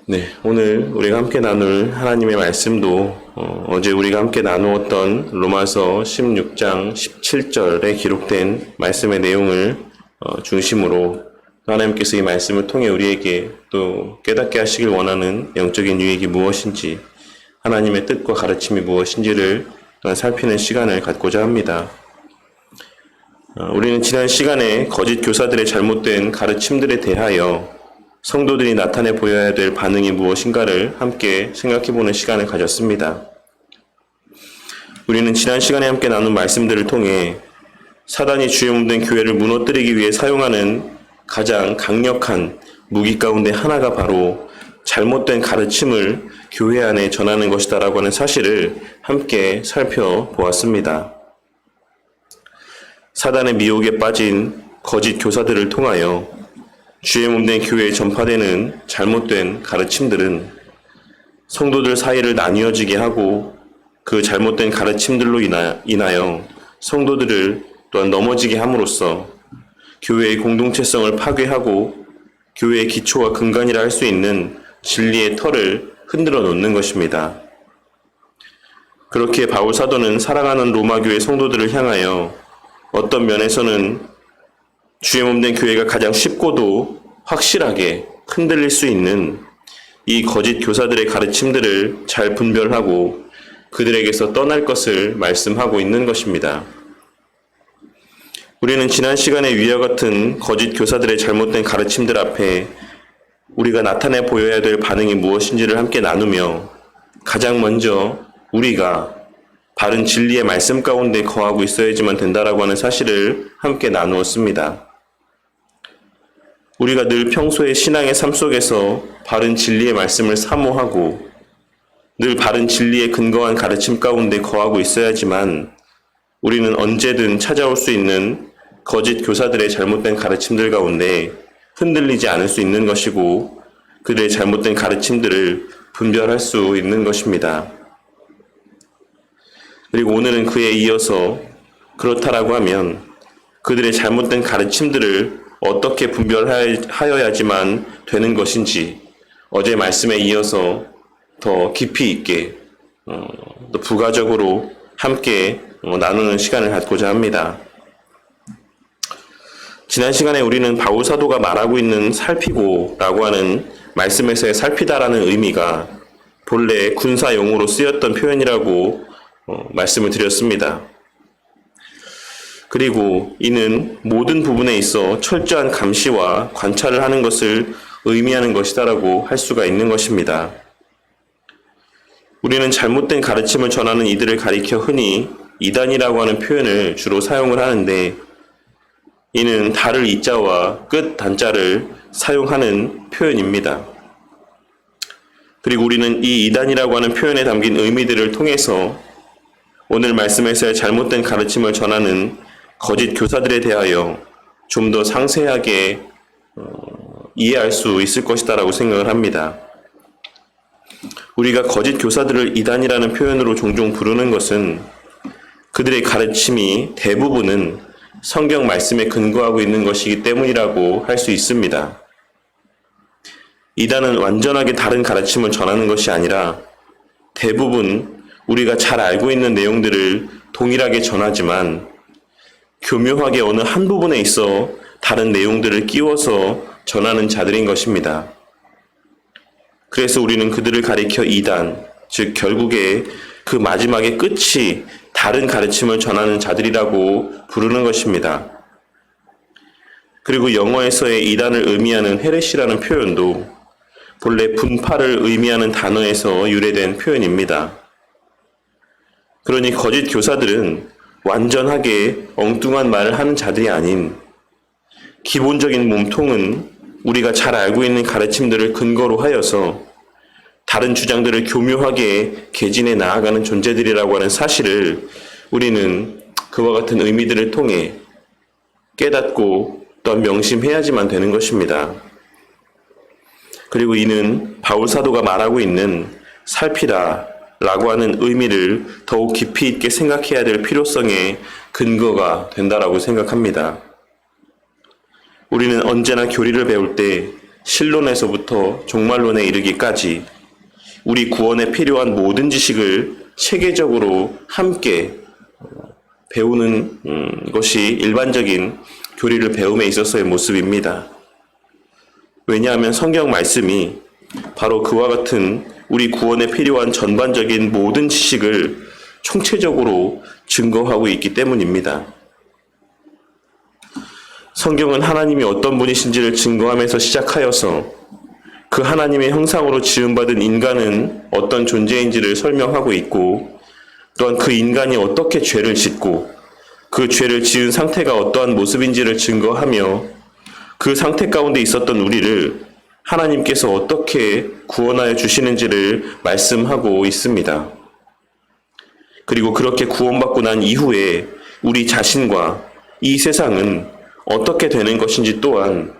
네, 오늘 우리가 함께 나눌 하나님의 말씀도 어제 우리가 함께 나누었던 로마서 16장 17절에 기록된 말씀의 내용을 중심으로 하나님께서 이 말씀을 통해 우리에게 또 깨닫게 하시길 원하는 영적인 유익이 무엇인지, 하나님의 뜻과 가르침이 무엇인지를 살피는 시간을 갖고자 합니다. 우리는 지난 시간에 거짓 교사들의 잘못된 가르침들에 대하여 성도들이 나타내 보여야 될 반응이 무엇인가를 함께 생각해보는 시간을 가졌습니다. 우리는 지난 시간에 함께 나눈 말씀들을 통해 사단이 주의 몸된 교회를 무너뜨리기 위해 사용하는 가장 강력한 무기 가운데 하나가 바로 잘못된 가르침을 교회 안에 전하는 것이다라고 하는 사실을 함께 살펴보았습니다. 사단의 미혹에 빠진 거짓 교사들을 통하여 주의 몸된 교회에 전파되는 잘못된 가르침들은 성도들 사이를 나뉘어지게 하고 그 잘못된 가르침들로 인하여 성도들을 또한 넘어지게 함으로써 교회의 공동체성을 파괴하고 교회의 기초와 근간이라 할 수 있는 진리의 털을 흔들어 놓는 것입니다. 그렇게 바울 사도는 사랑하는 로마 교회 성도들을 향하여 어떤 면에서는 주의 몸된 교회가 가장 쉽고도 확실하게 흔들릴 수 있는 이 거짓 교사들의 가르침들을 잘 분별하고 그들에게서 떠날 것을 말씀하고 있는 것입니다. 우리는 지난 시간에 위와 같은 거짓 교사들의 잘못된 가르침들 앞에 우리가 나타내 보여야 될 반응이 무엇인지를 함께 나누며 가장 먼저 우리가 바른 진리의 말씀 가운데 거하고 있어야지만 된다라고 하는 사실을 함께 나누었습니다. 우리가 늘 평소의 신앙의 삶 속에서 바른 진리의 말씀을 사모하고 늘 바른 진리에 근거한 가르침 가운데 거하고 있어야지만 우리는 언제든 찾아올 수 있는 거짓 교사들의 잘못된 가르침들 가운데 흔들리지 않을 수 있는 것이고 그들의 잘못된 가르침들을 분별할 수 있는 것입니다. 그리고 오늘은 그에 이어서 그렇다라고 하면 그들의 잘못된 가르침들을 어떻게 분별하여야지만 되는 것인지 어제 말씀에 이어서 더 깊이 있게 또 부가적으로 함께 나누는 시간을 갖고자 합니다. 지난 시간에 우리는 바울 사도가 말하고 있는 살피고라고 하는 말씀에서의 살피다라는 의미가 본래 군사용어로 쓰였던 표현이라고 말씀을 드렸습니다. 그리고 이는 모든 부분에 있어 철저한 감시와 관찰을 하는 것을 의미하는 것이다라고 할 수가 있는 것입니다. 우리는 잘못된 가르침을 전하는 이들을 가리켜 흔히 이단이라고 하는 표현을 주로 사용을 하는데 이는 달을 이자와 끝 단자를 사용하는 표현입니다. 그리고 우리는 이 이단이라고 하는 표현에 담긴 의미들을 통해서 오늘 말씀에서의 잘못된 가르침을 전하는 거짓 교사들에 대하여 좀 더 상세하게 이해할 수 있을 것이다라고 생각을 합니다. 우리가 거짓 교사들을 이단이라는 표현으로 종종 부르는 것은 그들의 가르침이 대부분은 성경 말씀에 근거하고 있는 것이기 때문이라고 할 수 있습니다. 이단은 완전하게 다른 가르침을 전하는 것이 아니라 대부분 우리가 잘 알고 있는 내용들을 동일하게 전하지만 교묘하게 어느 한 부분에 있어 다른 내용들을 끼워서 전하는 자들인 것입니다. 그래서 우리는 그들을 가리켜 이단, 즉 결국에 그 마지막의 끝이 다른 가르침을 전하는 자들이라고 부르는 것입니다. 그리고 영어에서의 이단을 의미하는 헤레시라는 표현도 본래 분파를 의미하는 단어에서 유래된 표현입니다. 그러니 거짓 교사들은 완전하게 엉뚱한 말을 하는 자들이 아닌 기본적인 몸통은 우리가 잘 알고 있는 가르침들을 근거로 하여서 다른 주장들을 교묘하게 개진해 나아가는 존재들이라고 하는 사실을 우리는 그와 같은 의미들을 통해 깨닫고 또한 명심해야지만 되는 것입니다. 그리고 이는 바울 사도가 말하고 있는 살피다 라고 하는 의미를 더욱 깊이 있게 생각해야 될 필요성의 근거가 된다라고 생각합니다. 우리는 언제나 교리를 배울 때 신론에서부터 종말론에 이르기까지 우리 구원에 필요한 모든 지식을 체계적으로 함께 배우는 것이 일반적인 교리를 배움에 있어서의 모습입니다. 왜냐하면 성경 말씀이 바로 그와 같은 우리 구원에 필요한 전반적인 모든 지식을 총체적으로 증거하고 있기 때문입니다. 성경은 하나님이 어떤 분이신지를 증거하면서 시작하여서 그 하나님의 형상으로 지음받은 인간은 어떤 존재인지를 설명하고 있고, 또한 그 인간이 어떻게 죄를 짓고 그 죄를 지은 상태가 어떠한 모습인지를 증거하며 그 상태 가운데 있었던 우리를 하나님께서 어떻게 구원하여 주시는지를 말씀하고 있습니다. 그리고 그렇게 구원받고 난 이후에 우리 자신과 이 세상은 어떻게 되는 것인지 또한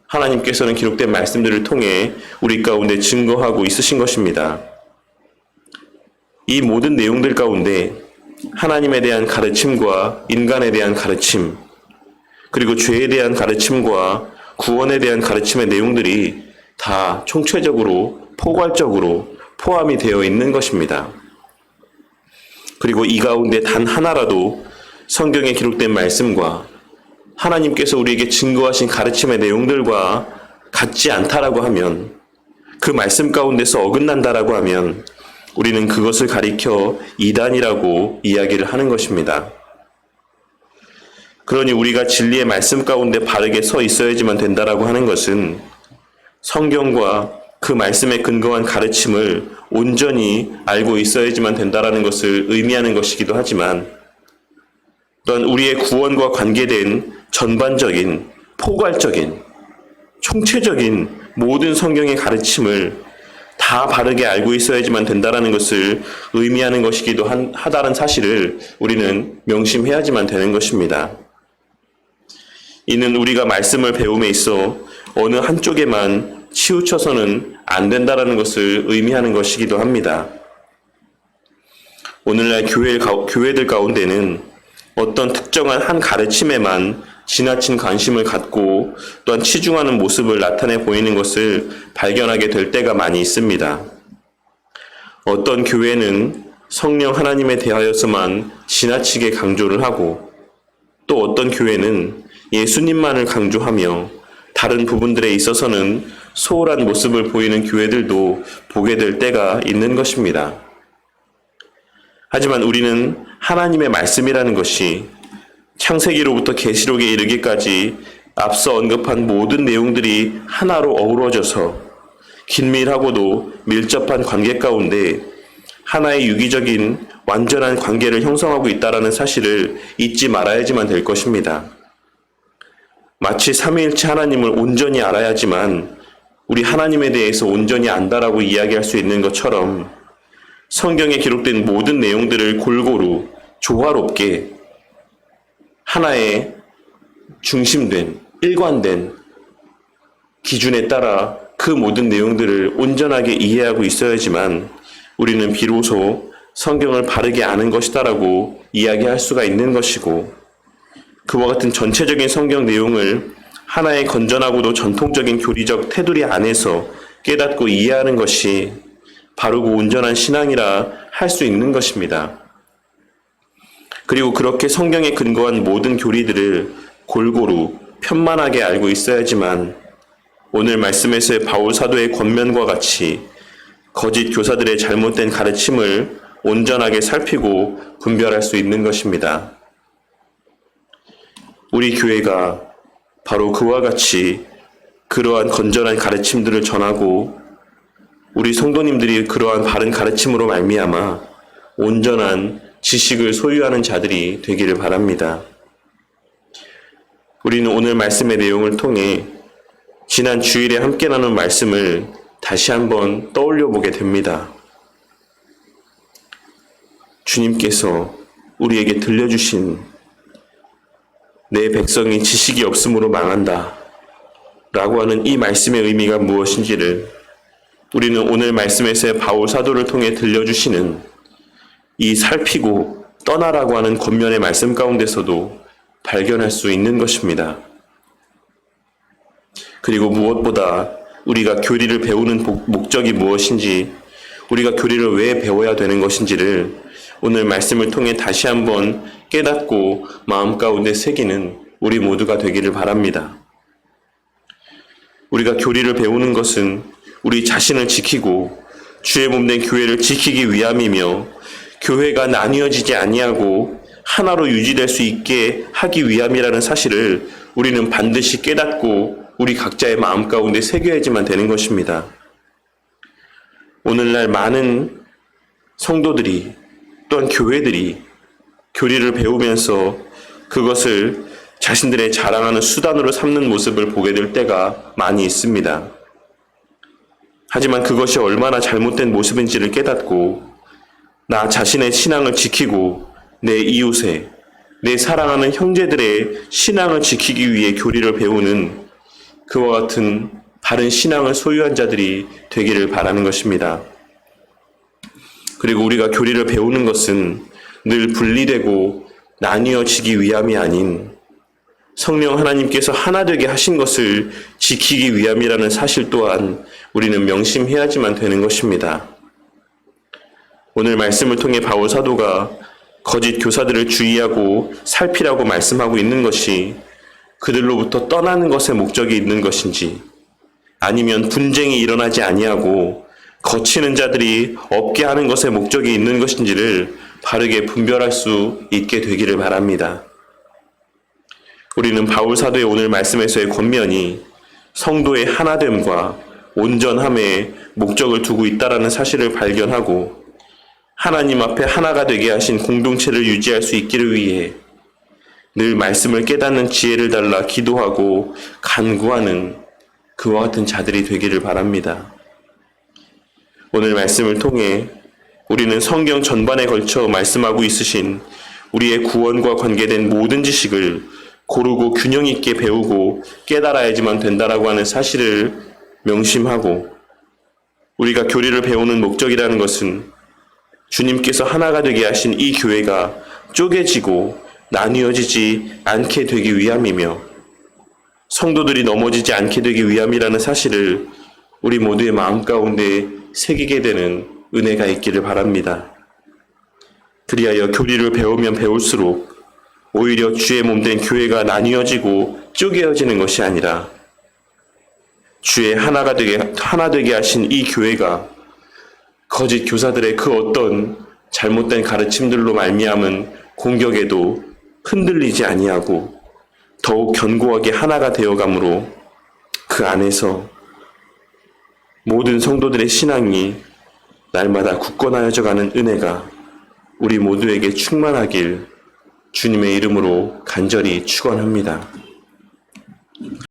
하나님께서는 기록된 말씀들을 통해 우리 가운데 증거하고 있으신 것입니다. 이 모든 내용들 가운데 하나님에 대한 가르침과 인간에 대한 가르침, 그리고 죄에 대한 가르침과 구원에 대한 가르침의 내용들이 다 총체적으로 포괄적으로 포함이 되어 있는 것입니다. 그리고 이 가운데 단 하나라도 성경에 기록된 말씀과 하나님께서 우리에게 증거하신 가르침의 내용들과 같지 않다라고 하면, 그 말씀 가운데서 어긋난다라고 하면 우리는 그것을 가리켜 이단이라고 이야기를 하는 것입니다. 그러니 우리가 진리의 말씀 가운데 바르게 서 있어야지만 된다라고 하는 것은 성경과 그 말씀에 근거한 가르침을 온전히 알고 있어야지만 된다라는 것을 의미하는 것이기도 하지만, 또한 우리의 구원과 관계된 전반적인, 포괄적인, 총체적인 모든 성경의 가르침을 다 바르게 알고 있어야지만 된다라는 것을 의미하는 것이기도 하다는 사실을 우리는 명심해야지만 되는 것입니다. 이는 우리가 말씀을 배움에 있어 어느 한쪽에만 치우쳐서는 안 된다라는 것을 의미하는 것이기도 합니다. 오늘날 교회들 가운데는 어떤 특정한 한 가르침에만 지나친 관심을 갖고 또한 치중하는 모습을 나타내 보이는 것을 발견하게 될 때가 많이 있습니다. 어떤 교회는 성령 하나님에 대하여서만 지나치게 강조를 하고, 또 어떤 교회는 예수님만을 강조하며 다른 부분들에 있어서는 소홀한 모습을 보이는 교회들도 보게 될 때가 있는 것입니다. 하지만 우리는 하나님의 말씀이라는 것이 창세기로부터 계시록에 이르기까지 앞서 언급한 모든 내용들이 하나로 어우러져서 긴밀하고도 밀접한 관계 가운데 하나의 유기적인 완전한 관계를 형성하고 있다는 사실을 잊지 말아야지만 될 것입니다. 마치 삼위일체 하나님을 온전히 알아야지만 우리 하나님에 대해서 온전히 안다라고 이야기할 수 있는 것처럼, 성경에 기록된 모든 내용들을 골고루 조화롭게 하나의 중심된, 일관된 기준에 따라 그 모든 내용들을 온전하게 이해하고 있어야지만 우리는 비로소 성경을 바르게 아는 것이다라고 이야기할 수가 있는 것이고, 그와 같은 전체적인 성경 내용을 하나의 건전하고도 전통적인 교리적 테두리 안에서 깨닫고 이해하는 것이 바르고 온전한 신앙이라 할 수 있는 것입니다. 그리고 그렇게 성경에 근거한 모든 교리들을 골고루 편만하게 알고 있어야지만 오늘 말씀에서의 바울 사도의 권면과 같이 거짓 교사들의 잘못된 가르침을 온전하게 살피고 분별할 수 있는 것입니다. 우리 교회가 바로 그와 같이 그러한 건전한 가르침들을 전하고 우리 성도님들이 그러한 바른 가르침으로 말미암아 온전한 지식을 소유하는 자들이 되기를 바랍니다. 우리는 오늘 말씀의 내용을 통해 지난 주일에 함께 나눈 말씀을 다시 한번 떠올려 보게 됩니다. 주님께서 우리에게 들려주신 내 백성이 지식이 없으므로 망한다 라고 하는 이 말씀의 의미가 무엇인지를 우리는 오늘 말씀에서의 바울 사도를 통해 들려주시는 이 살피고 떠나라고 하는 권면의 말씀 가운데서도 발견할 수 있는 것입니다. 그리고 무엇보다 우리가 교리를 배우는 목적이 무엇인지, 우리가 교리를 왜 배워야 되는 것인지를 오늘 말씀을 통해 다시 한번 깨닫고 마음 가운데 새기는 우리 모두가 되기를 바랍니다. 우리가 교리를 배우는 것은 우리 자신을 지키고 주의 몸된 교회를 지키기 위함이며, 교회가 나뉘어지지 아니하고 하나로 유지될 수 있게 하기 위함이라는 사실을 우리는 반드시 깨닫고 우리 각자의 마음 가운데 새겨야지만 되는 것입니다. 오늘날 많은 성도들이, 또한 교회들이 교리를 배우면서 그것을 자신들의 자랑하는 수단으로 삼는 모습을 보게 될 때가 많이 있습니다. 하지만 그것이 얼마나 잘못된 모습인지를 깨닫고 나 자신의 신앙을 지키고 내 이웃의, 내 사랑하는 형제들의 신앙을 지키기 위해 교리를 배우는 그와 같은 바른 신앙을 소유한 자들이 되기를 바라는 것입니다. 그리고 우리가 교리를 배우는 것은 늘 분리되고 나뉘어지기 위함이 아닌 성령 하나님께서 하나 되게 하신 것을 지키기 위함이라는 사실 또한 우리는 명심해야지만 되는 것입니다. 오늘 말씀을 통해 바울 사도가 거짓 교사들을 주의하고 살피라고 말씀하고 있는 것이 그들로부터 떠나는 것에 목적이 있는 것인지, 아니면 분쟁이 일어나지 아니하고 거치는 자들이 없게 하는 것에 목적이 있는 것인지를 바르게 분별할 수 있게 되기를 바랍니다. 우리는 바울 사도의 오늘 말씀에서의 권면이 성도의 하나됨과 온전함에 목적을 두고 있다라는 사실을 발견하고 하나님 앞에 하나가 되게 하신 공동체를 유지할 수 있기를 위해 늘 말씀을 깨닫는 지혜를 달라 기도하고 간구하는 그와 같은 자들이 되기를 바랍니다. 오늘 말씀을 통해 우리는 성경 전반에 걸쳐 말씀하고 있으신 우리의 구원과 관계된 모든 지식을 고르고 균형 있게 배우고 깨달아야지만 된다라고 하는 사실을 명심하고, 우리가 교리를 배우는 목적이라는 것은 주님께서 하나가 되게 하신 이 교회가 쪼개지고 나뉘어지지 않게 되기 위함이며, 성도들이 넘어지지 않게 되기 위함이라는 사실을 우리 모두의 마음 가운데 새기게 되는 은혜가 있기를 바랍니다. 그리하여 교리를 배우면 배울수록 오히려 주의 몸된 교회가 나뉘어지고 쪼개어지는 것이 아니라 주의 하나 되게 하신 이 교회가 거짓 교사들의 그 어떤 잘못된 가르침들로 말미암은 공격에도 흔들리지 아니하고 더욱 견고하게 하나가 되어가므로 그 안에서 모든 성도들의 신앙이 날마다 굳건하여져 가는 은혜가 우리 모두에게 충만하길 주님의 이름으로 간절히 축원합니다.